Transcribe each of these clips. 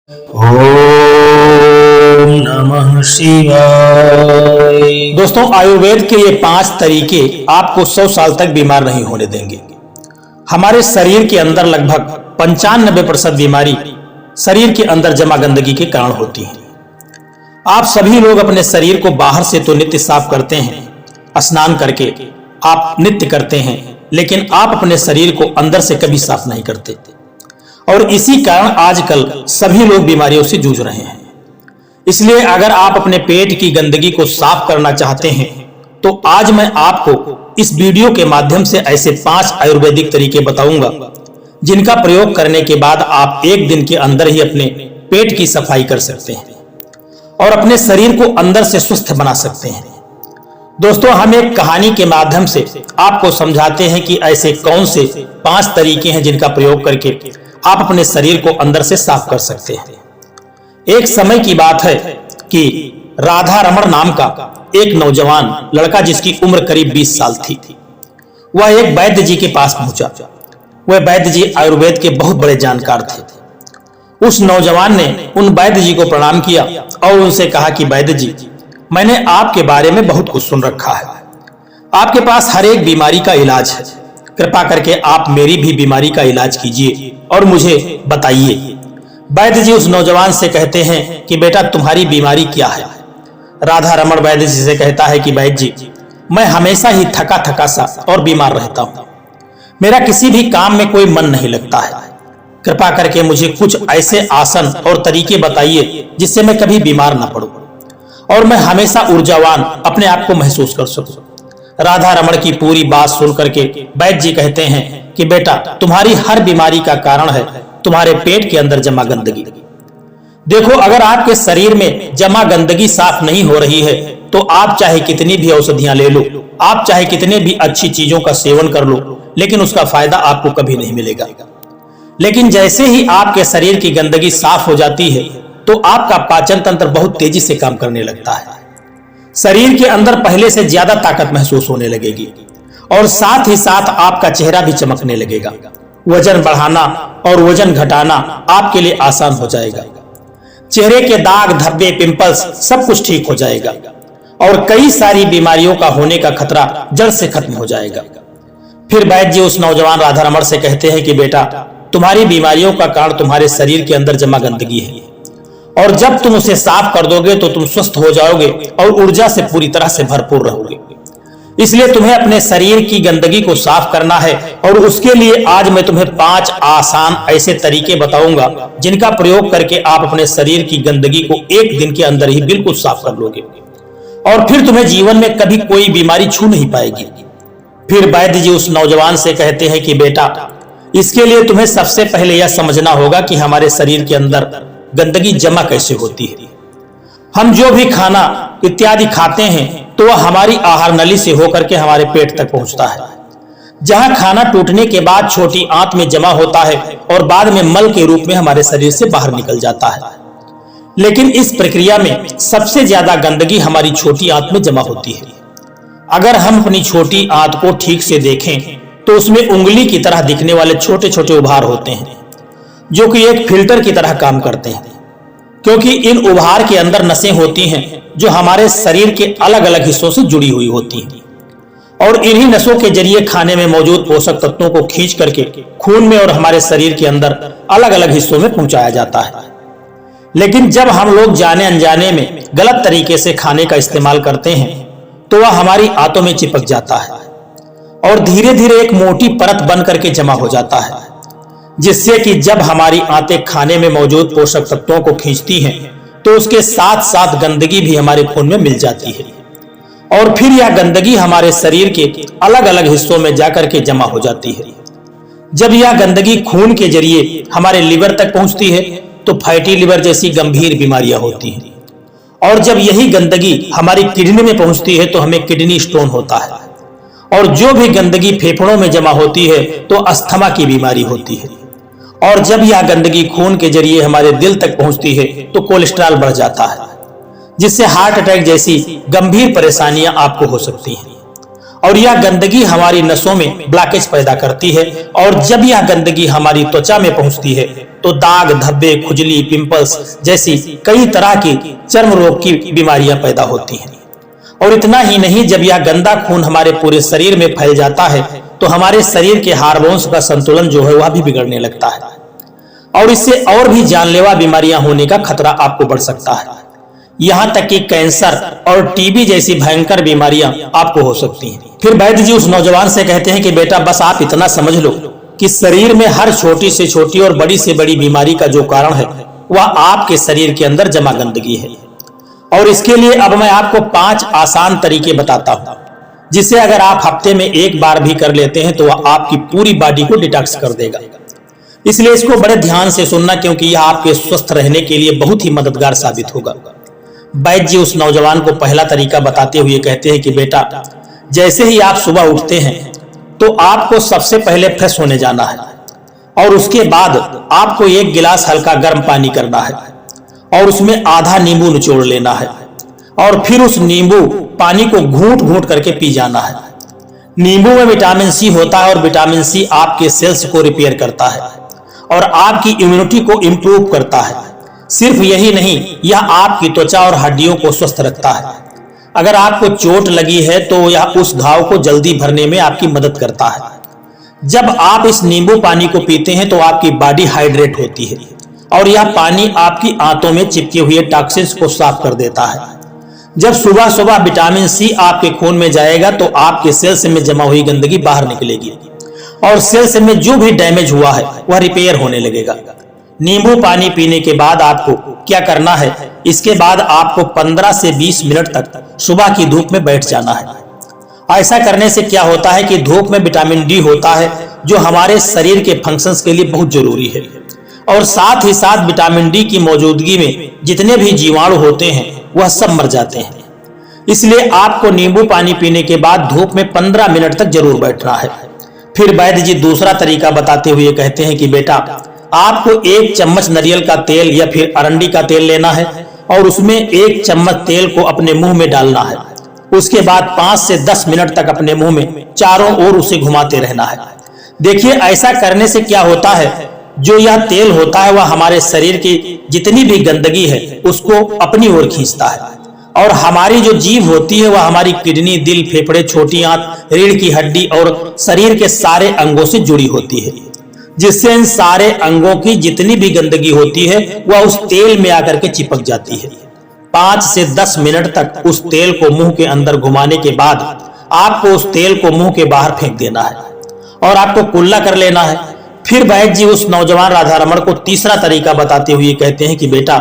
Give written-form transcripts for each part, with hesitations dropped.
ओम नमः शिवाय। दोस्तों, आयुर्वेद के ये 5 तरीके आपको 100 साल तक बीमार नहीं होने देंगे। हमारे शरीर के अंदर लगभग 95% बीमारी शरीर के अंदर जमा गंदगी के कारण होती है। आप सभी लोग अपने शरीर को बाहर से तो नित्य साफ करते हैं, स्नान करके आप नित्य करते हैं, लेकिन आप अपने शरीर को अंदर से कभी साफ नहीं करते और इसी कारण आजकल सभी लोग बीमारियों से जूझ रहे हैं। इसलिए अगर आप अपने पेट की गंदगी को साफ करना चाहते हैं तो आज मैं आपको इस वीडियो के माध्यम से ऐसे 5 आयुर्वेदिक तरीके बताऊंगा जिनका प्रयोग करने के बाद आप एक दिन के अंदर ही अपने पेट की सफाई कर सकते हैं और अपने शरीर को अंदर से स्वस्थ बना सकते हैं। दोस्तों, हम एक कहानी के माध्यम से आपको समझाते हैं कि ऐसे कौन से 5 तरीके हैं जिनका प्रयोग करके आप अपने शरीर को अंदर से साफ कर सकते हैं। एक समय की बात है कि राधा रमण नाम का एक नौजवान लड़का जिसकी उम्र करीब 20 साल थी, वह एक वैद्य जी के पास पहुंचा। वह वैद्य जी आयुर्वेद के बहुत बड़े जानकार थे। उस नौजवान ने उन वैद्य जी को प्रणाम किया और उनसे कहा कि वैद्य जी, मैंने आपके बारे में बहुत कुछ सुन रखा है। आपके पास हर एक बीमारी का इलाज है। कृपा करके आप मेरी भी बीमारी का इलाज कीजिए और मुझे बताइए। वैद्य जी उस नौजवान से कहते हैं कि बेटा, तुम्हारी बीमारी क्या है? राधा रमण वैद्य जी से कहता है कि वैद्य जी, मैं हमेशा ही थका थका सा और बीमार रहता हूं। मेरा किसी भी काम में कोई मन नहीं लगता है। कृपा करके मुझे कुछ ऐसे आसन और तरीके बताइए जिससे मैं कभी बीमार ना पड़ूं और मैं हमेशा ऊर्जावान अपने आप को महसूस कर सकूं। राधा रमण की पूरी बात सुन करके वैद्य जी कहते हैं कि बेटा, तुम्हारी हर बीमारी का कारण है तुम्हारे पेट के अंदर जमा गंदगी। देखो, अगर आपके शरीर में जमा गंदगी साफ नहीं हो रही है तो आप चाहे कितनी भी औषधियां ले लो, आप चाहे कितने भी अच्छी चीजों का सेवन कर लो, लेकिन उसका फायदा आपको कभी नहीं मिलेगा। लेकिन जैसे ही आपके शरीर की गंदगी साफ हो जाती है तो आपका पाचन तंत्र बहुत तेजी से काम करने लगता है। शरीर के अंदर पहले से ज्यादा ताकत महसूस होने लगेगी और साथ ही साथ आपका चेहरा भी चमकने लगेगा। वजन बढ़ाना और वजन घटाना आपके लिए आसान हो जाएगा। चेहरे के दाग, धब्बे, पिंपल्स सब कुछ ठीक हो जाएगा और कई सारी बीमारियों का होने का खतरा जड़ से खत्म हो जाएगा। फिर वैद्य जी उस नौजवान राधा रमण से कहते हैं कि बेटा, तुम्हारी बीमारियों का कारण तुम्हारे शरीर के अंदर जमा गंदगी है और जब तुम उसे साफ कर दोगे तो तुम स्वस्थ हो जाओगे और ऊर्जा से पूरी तरह से भरपूर रहोगे। इसलिए तुम्हें अपने शरीर की गंदगी को साफ करना है और उसके लिए आज मैं तुम्हें 5 आसान ऐसे तरीके बताऊंगा जिनका प्रयोग करके आप अपने शरीर की गंदगी को एक दिन के अंदर ही बिल्कुल साफ कर लोगे और फिर तुम्हें जीवन में कभी कोई बीमारी छू नहीं पाएगी। फिर वैद्य जी उस नौजवान से कहते हैं कि बेटा, इसके लिए तुम्हें सबसे पहले यह समझना होगा कि हमारे शरीर के अंदर गंदगी जमा कैसे होती है। हम जो भी खाना इत्यादि खाते हैं तो वह हमारी आहार नली से होकर के हमारे पेट तक पहुंचता है, जहां खाना टूटने के बाद छोटी आंत में जमा होता है और बाद में मल के रूप में हमारे शरीर से बाहर निकल जाता है। लेकिन इस प्रक्रिया में सबसे ज्यादा गंदगी हमारी छोटी आंत में जमा होती है। अगर हम अपनी छोटी आंत को ठीक से देखें तो उसमें उंगली की तरह दिखने वाले छोटे छोटे उभार होते हैं जो कि एक फिल्टर की तरह काम करते हैं, क्योंकि इन उभार के अंदर नसें होती हैं जो हमारे शरीर के अलग अलग हिस्सों से जुड़ी हुई होती हैं और इन्हीं नसों के जरिए खाने में मौजूद पोषक तत्वों को खींच करके खून में और हमारे शरीर के अंदर अलग अलग हिस्सों में पहुंचाया जाता है। लेकिन जब हम लोग जाने अनजाने में गलत तरीके से खाने का इस्तेमाल करते हैं तो वह हमारी आंतों में चिपक जाता है और धीरे धीरे एक मोटी परत बन करके जमा हो जाता है, जिससे कि जब हमारी आंतें खाने में मौजूद पोषक तत्वों को खींचती हैं तो उसके साथ साथ गंदगी भी हमारे खून में मिल जाती है और फिर यह गंदगी हमारे शरीर के अलग अलग हिस्सों में जाकर के जमा हो जाती है। जब यह गंदगी खून के जरिए हमारे लिवर तक पहुंचती है तो फैटी लिवर जैसी गंभीर बीमारियां होती हैं और जब यही गंदगी हमारी किडनी में पहुंचती है तो हमें किडनी स्टोन होता है और जो भी गंदगी फेफड़ों में जमा होती है तो अस्थमा की बीमारी होती है और जब यह गंदगी खून के जरिए हमारे दिल तक पहुंचती है तो कोलेस्ट्रॉल बढ़ जाता है, जिससे हार्ट अटैक जैसी गंभीर परेशानियां आपको हो सकती हैं और यह गंदगी हमारी नसों में ब्लॉकेज पैदा करती है और जब यह गंदगी हमारी त्वचा में पहुंचती है तो दाग, धब्बे, खुजली, पिंपल्स जैसी कई तरह की चर्म रोग की बीमारियां पैदा होती हैं। और इतना ही नहीं, जब यह गंदा खून हमारे पूरे शरीर में फैल जाता है तो हमारे शरीर के हार्मोन्स का संतुलन जो है वह भी बिगड़ने लगता है और इससे और भी जानलेवा बीमारियां होने का खतरा आपको बढ़ सकता है। यहां तक कि कैंसर और टीबी जैसी भयंकर बीमारियां आपको हो सकती हैं। फिर वैद्य जी उस नौजवान से कहते हैं कि बेटा बस आप इतना समझ लो कि शरीर में हर छोटी से छोटी और बड़ी से बड़ी बीमारी का जो कारण है वह आपके शरीर के अंदर जमा गंदगी है। और इसके लिए अब मैं आपको 5 आसान तरीके बताता हूं, जिसे अगर आप हफ्ते में एक बार भी कर लेते हैं तो वह आपकी पूरी बॉडी को डिटॉक्स कर देगा। इसलिए इसको बड़े ध्यान से सुनना, क्योंकि यह आपके स्वस्थ रहने के लिए बहुत ही मददगार साबित होगा। वैद्य जी उस नौजवान को पहला तरीका बताते हुए कहते हैं कि बेटा जैसे ही आप सुबह उठते हैं तो आपको सबसे पहले फ्रेश होने जाना है और उसके बाद आपको 1 गिलास हल्का गर्म पानी करना है और उसमें आधा नींबू निचोड़ लेना है और फिर उस नींबू पानी को घूंट घूंट करके पी जाना है। नींबू में विटामिन सी होता है और विटामिन सी आपके सेल्स को रिपेयर करता है और आपकी इम्यूनिटी को इंप्रूव करता है। सिर्फ यही नहीं, यह आपकी त्वचा और हड्डियों को स्वस्थ रखता है। अगर आपको चोट लगी है तो यह उस घाव को जल्दी भरने में आपकी मदद करता है। जब आप इस नींबू पानी को पीते हैं तो आपकी बॉडी हाइड्रेट होती है और यह पानी आपकी आंतों में चिपके हुए टॉक्सिन्स को साफ कर देता है। जब सुबह सुबह विटामिन सी आपके खून में जाएगा तो आपके सेल्स में जमा हुई गंदगी बाहर निकलेगी और सेल्स में जो भी डैमेज हुआ है वह रिपेयर होने लगेगा। नींबू पानी पीने के बाद आपको क्या करना है, इसके बाद आपको 15 से 20 मिनट तक सुबह की धूप में बैठ जाना है। ऐसा करने से क्या होता है कि धूप में विटामिन डी होता है जो हमारे शरीर के फंक्शंस के लिए बहुत जरूरी है और साथ ही साथ विटामिन डी की मौजूदगी में जितने भी जीवाणु होते हैं वह सब मर जाते हैं। इसलिए आपको नींबू पानी पीने के बाद धूप में 15 मिनट तक जरूर बैठना है। फिर वैद्य जी दूसरा तरीका बताते हुए कहते हैं कि बेटा आपको 1 चम्मच नारियल का तेल या फिर अरंडी का तेल लेना है और उसमें 1 चम्मच तेल को अपने मुंह में डालना है। उसके बाद 5 से 10 मिनट तक अपने मुंह में चारों ओर उसे घुमाते रहना है। देखिए ऐसा करने से क्या होता है, जो यह तेल होता है वह हमारे शरीर की जितनी भी गंदगी है उसको अपनी ओर खींचता है और हमारी जो जीभ होती है वह हमारी किडनी, दिल, फेफड़े, छोटी आंत, रीढ़ की हड्डी और शरीर के सारे अंगों से जुड़ी होती है, जिससे इन सारे अंगों की जितनी भी गंदगी होती है वह उस तेल में आकर के चिपक जाती है। 5 से 10 मिनट तक उस तेल को मुंह के अंदर घुमाने के बाद आपको उस तेल को मुंह के बाहर फेंक देना है और आपको कुल्ला कर लेना है। फिर वैद्य जी उस नौजवान राधा रमण को तीसरा तरीका बताते हुए कहते हैं कि बेटा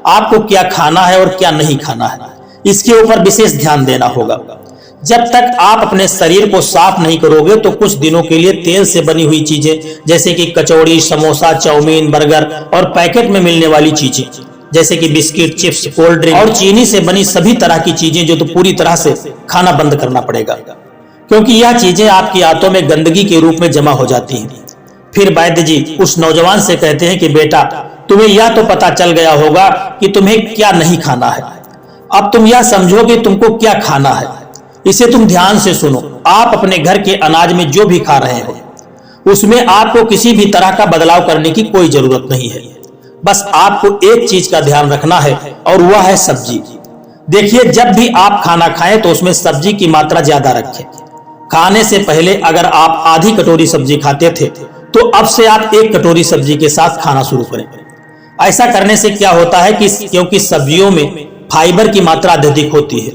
आपको क्या खाना है और क्या नहीं खाना है, इसके ऊपर विशेष ध्यान देना होगा। जब तक आप अपने शरीर को साफ नहीं करोगे तो कुछ दिनों के लिए तेल से बनी हुई चीजें जैसे कि कचौड़ी, समोसा, चाउमीन, बर्गर और पैकेट में मिलने वाली चीजें जैसे कि बिस्किट, चिप्स, कोल्ड ड्रिंक और चीनी से बनी सभी तरह की चीजें जो तो पूरी तरह से खाना बंद करना पड़ेगा, क्योंकि यह चीजें आपकी आंतों में गंदगी के रूप में जमा हो जाती हैं। फिर वैद्य जी उस नौजवान से कहते हैं कि बेटा तुम्हें यह तो पता चल गया होगा कि तुम्हें क्या नहीं खाना है। अब तुम यह समझो कि तुमको क्या खाना है, इसे तुम ध्यान से सुनो। आप अपने घर के अनाज में जो भी खा रहे हो उसमें आपको किसी भी तरह का बदलाव करने की कोई जरूरत नहीं है। बस आपको एक चीज का ध्यान रखना है और वह है सब्जी। देखिए जब भी आप खाना खाएं तो उसमें सब्जी की मात्रा ज्यादा रखें। खाने से पहले अगर आप आधी कटोरी सब्जी खाते थे तो अब से आप 1 कटोरी सब्जी के साथ खाना शुरू करें। ऐसा करने से क्या होता है कि क्योंकि सब्जियों में फाइबर की मात्रा अधिक होती है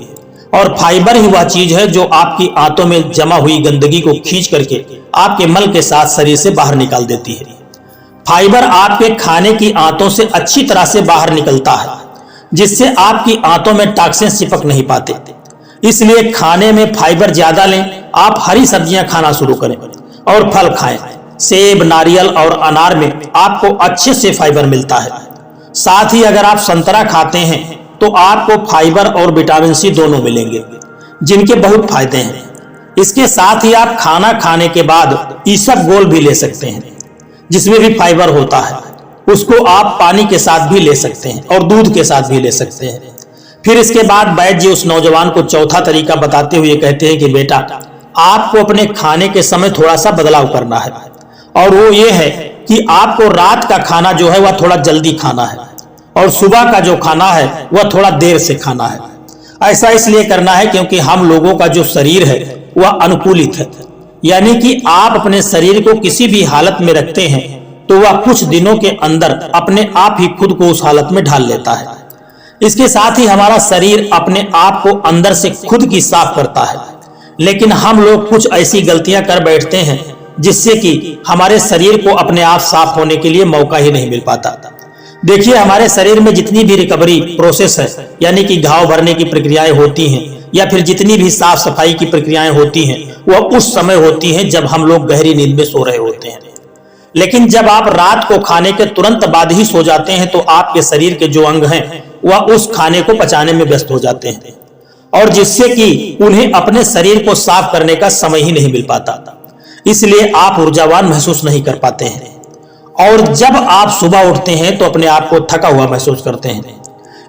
और फाइबर ही वह चीज है जो आपकी आंतों में जमा हुई गंदगी को खींच करके आपके मल के साथ शरीर से बाहर निकाल देती है। फाइबर आपके खाने की आंतों से अच्छी तरह से बाहर निकलता है, जिससे आपकी आंतों में टॉक्सिन्स चिपक नहीं पाते। इसलिए खाने में फाइबर ज्यादा लें। आप हरी सब्जियां खाना शुरू करें और फल खाएं। सेब, नारियल और अनार में आपको अच्छे से फाइबर मिलता है। साथ ही अगर आप संतरा खाते हैं तो आपको फाइबर और विटामिन सी दोनों मिलेंगे, जिनके बहुत फायदे हैं। इसके साथ ही आप खाना खाने के बाद इसबगोल भी ले सकते हैं, जिसमें भी फाइबर होता है। उसको आप पानी के साथ भी ले सकते हैं और दूध के साथ भी ले सकते हैं। फिर इसके बाद वैद्य जी उस नौजवान को चौथा तरीका बताते हुए कहते हैं कि बेटा आपको अपने खाने के समय थोड़ा सा बदलाव करना है और वो ये है कि आपको रात का खाना जो है वह थोड़ा जल्दी खाना है और सुबह का जो खाना है वह थोड़ा देर से खाना है। ऐसा इसलिए करना है क्योंकि हम लोगों का जो शरीर है वह अनुकूलित है, यानी कि आप अपने शरीर को किसी भी हालत में रखते हैं तो वह कुछ दिनों के अंदर अपने आप ही खुद को उस हालत में ढाल लेता है। इसके साथ ही हमारा शरीर अपने आप को अंदर से खुद की साफ करता है, लेकिन हम लोग कुछ ऐसी गलतियां कर बैठते हैं जिससे कि हमारे शरीर को अपने आप साफ होने के लिए मौका ही नहीं मिल पाता। देखिए, हमारे शरीर में जितनी भी रिकवरी प्रोसेस है, यानी कि घाव भरने की प्रक्रियाएं होती हैं या फिर जितनी भी साफ सफाई की प्रक्रियाएं होती हैं, वह उस समय होती हैं जब हम लोग गहरी नींद में सो रहे होते हैं। लेकिन जब आप रात को खाने के तुरंत बाद ही सो जाते हैं तो आपके शरीर के जो अंग हैं वह उस खाने को पचाने में व्यस्त हो जाते हैं, और जिससे कि उन्हें अपने शरीर को साफ करने का समय ही नहीं मिल पाता। इसलिए आप ऊर्जावान महसूस नहीं कर पाते हैं, और जब आप सुबह उठते हैं तो अपने आप को थका हुआ महसूस करते हैं।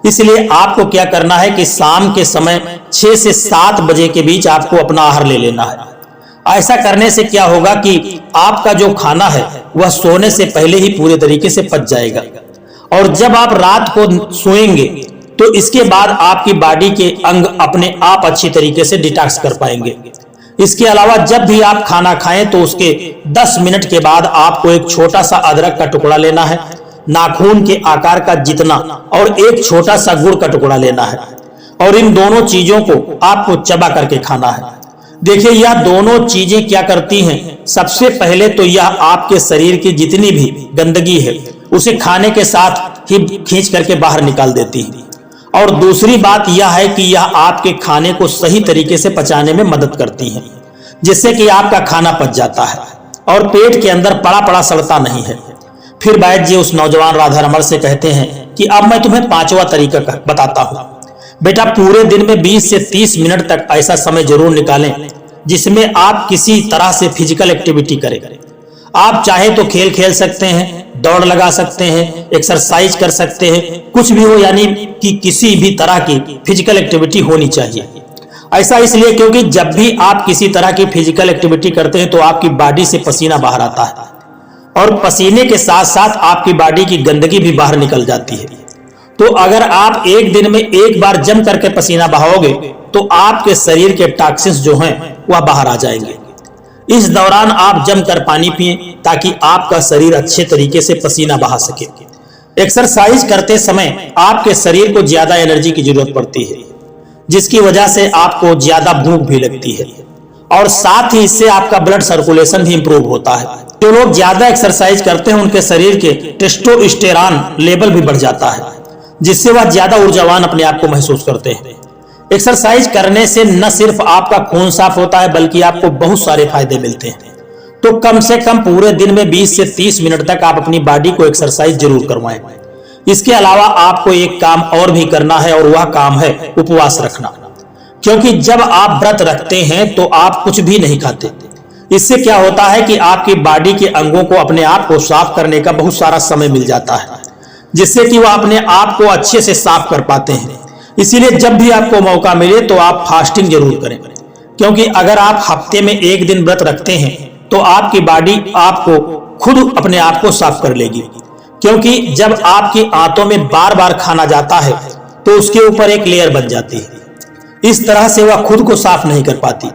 इसलिए आपको क्या करना है कि शाम के समय 6 से 7 बजे के बीच आपको अपना आहार ले लेना है। ऐसा करने से क्या होगा कि आपका जो खाना है वह सोने से पहले ही पूरे तरीके से पच जाएगा, और जब आप रात को सोएंगे तो इसके बाद आपकी बॉडी के अंग अपने आप अच्छी तरीके से डिटॉक्स कर पाएंगे। इसके अलावा जब भी आप खाना खाएं तो उसके 10 मिनट के बाद आपको एक छोटा सा अदरक का टुकड़ा लेना है, नाखून के आकार का जितना, और एक छोटा सा गुड़ का टुकड़ा लेना है, और इन दोनों चीजों को आपको चबा करके खाना है। देखिए, यह दोनों चीजें क्या करती हैं, सबसे पहले तो यह आपके शरीर की जितनी भी गंदगी है उसे खाने के साथ ही खींच करके बाहर निकाल देती है, और दूसरी बात यह है कि यह आपके खाने को सही तरीके से पचाने में मदद करती है, जिससे कि आपका खाना पच जाता है और पेट के अंदर पड़ा पड़ा सड़ता नहीं है। फिर वैद्य जी उस नौजवान राधा रमण से कहते हैं कि अब मैं तुम्हें 5वां तरीका बताता हूं। बेटा, पूरे दिन में 20 से 30 मिनट तक ऐसा समय जरूर निकालें जिसमें आप किसी तरह से फिजिकल एक्टिविटी करें। आप चाहे तो खेल खेल सकते हैं, दौड़ लगा सकते हैं, एक्सरसाइज कर सकते हैं, कुछ भी हो, यानी कि किसी भी तरह की फिजिकल एक्टिविटी होनी चाहिए। ऐसा इसलिए क्योंकि जब भी आप किसी तरह की फिजिकल एक्टिविटी करते हैं तो आपकी बॉडी से पसीना बाहर आता है, और पसीने के साथ साथ आपकी बॉडी की गंदगी भी बाहर निकल जाती है। तो अगर आप एक दिन में एक बार जम करके पसीना बहाओगे तो आपके शरीर के टॉक्सिन्स जो हैं वह बाहर आ जाएंगे। इस दौरान आप जमकर पानी पिएं ताकि आपका शरीर अच्छे तरीके से पसीना बहा सके। एक्सरसाइज करते समय आपके शरीर को ज्यादा एनर्जी की जरूरत पड़ती है, जिसकी वजह से आपको ज्यादा भूख भी लगती है, और साथ ही इससे आपका ब्लड सर्कुलेशन भी इंप्रूव होता है। जो लोग ज्यादा एक्सरसाइज करते हैं उनके शरीर के टेस्टोस्टेरॉन लेवल भी बढ़ जाता है, जिससे वह ज्यादा ऊर्जावान अपने आप को महसूस करते हैं। एक्सरसाइज करने से न सिर्फ आपका खून साफ होता है बल्कि आपको बहुत सारे फायदे मिलते हैं। तो कम से कम पूरे दिन में 20 से 30 मिनट तक आप अपनी बॉडी को एक्सरसाइज जरूर करवाएं। इसके अलावा आपको एक काम और भी करना है, और वह काम है उपवास रखना। क्योंकि जब आप व्रत रखते हैं तो आप कुछ भी नहीं खाते। इससे क्या होता है कि आपकी बॉडी के अंगों को अपने आप को साफ करने का बहुत सारा समय मिल जाता है, जिससे कि वह अपने आप को अच्छे से साफ कर पाते हैं। इसीलिए जब भी आपको मौका मिले तो आप फास्टिंग जरूर करें, क्योंकि अगर आप हफ्ते में एक दिन व्रत रखते हैं तो आपकी बॉडी आपको खुद अपने आप को साफ कर लेगी। क्योंकि जब आपकी आंतों में बार बार खाना जाता है तो उसके ऊपर एक लेयर बन जाती है। इस तरह से वह खुद को साफ नहीं कर पाती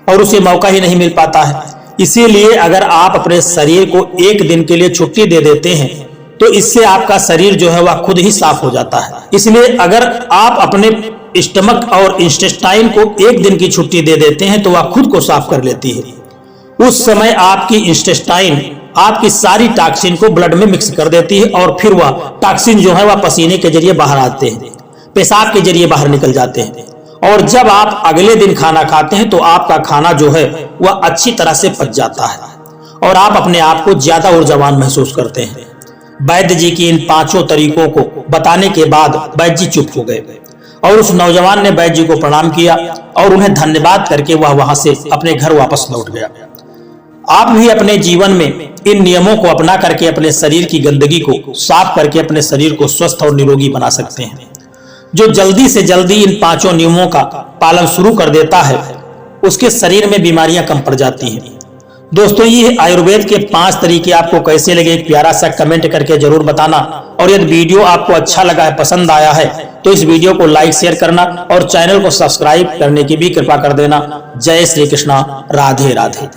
और उसे मौका ही नहीं मिल पाता है। इसीलिए अगर आप अपने शरीर को एक दिन के लिए छुट्टी दे देते हैं तो इससे आपका शरीर जो है वह खुद ही साफ हो जाता है। इसलिए अगर आप अपने स्टमक और इंटेस्टाइन को एक दिन की छुट्टी दे देते हैं तो वह खुद को साफ कर लेती है। उस समय आपकी इंटेस्टाइन आपकी सारी टॉक्सिन को ब्लड में मिक्स कर देती है, और फिर वह टॉक्सिन जो है वह पसीने के जरिए बाहर आते हैं, पेशाब के जरिए बाहर निकल जाते हैं, और जब आप अगले दिन खाना खाते हैं तो आपका खाना जो है वह अच्छी तरह से पच जाता है और आप अपने आप को ज्यादा ऊर्जावान महसूस करते हैं। वैद्य जी की इन 5 तरीकों को बताने के बाद वैद्य जी चुप हो गए, और उस नौजवान ने वैद्य जी को प्रणाम किया और उन्हें धन्यवाद करके वह वहां से अपने घर वापस लौट गया। आप भी अपने जीवन में इन नियमों को अपना करके अपने शरीर की गंदगी को साफ करके अपने शरीर को स्वस्थ और निरोगी बना सकते हैं। जो जल्दी से जल्दी इन 5 नियमों का पालन शुरू कर देता है उसके शरीर में बीमारियां कम पड़ जाती हैं। दोस्तों ये आयुर्वेद के 5 तरीके आपको कैसे लगे, एक प्यारा सा कमेंट करके जरूर बताना। और यदि वीडियो आपको अच्छा लगा है, पसंद आया है, तो इस वीडियो को लाइक शेयर करना और चैनल को सब्सक्राइब करने की भी कृपा कर देना। जय श्री कृष्णा, राधे राधे।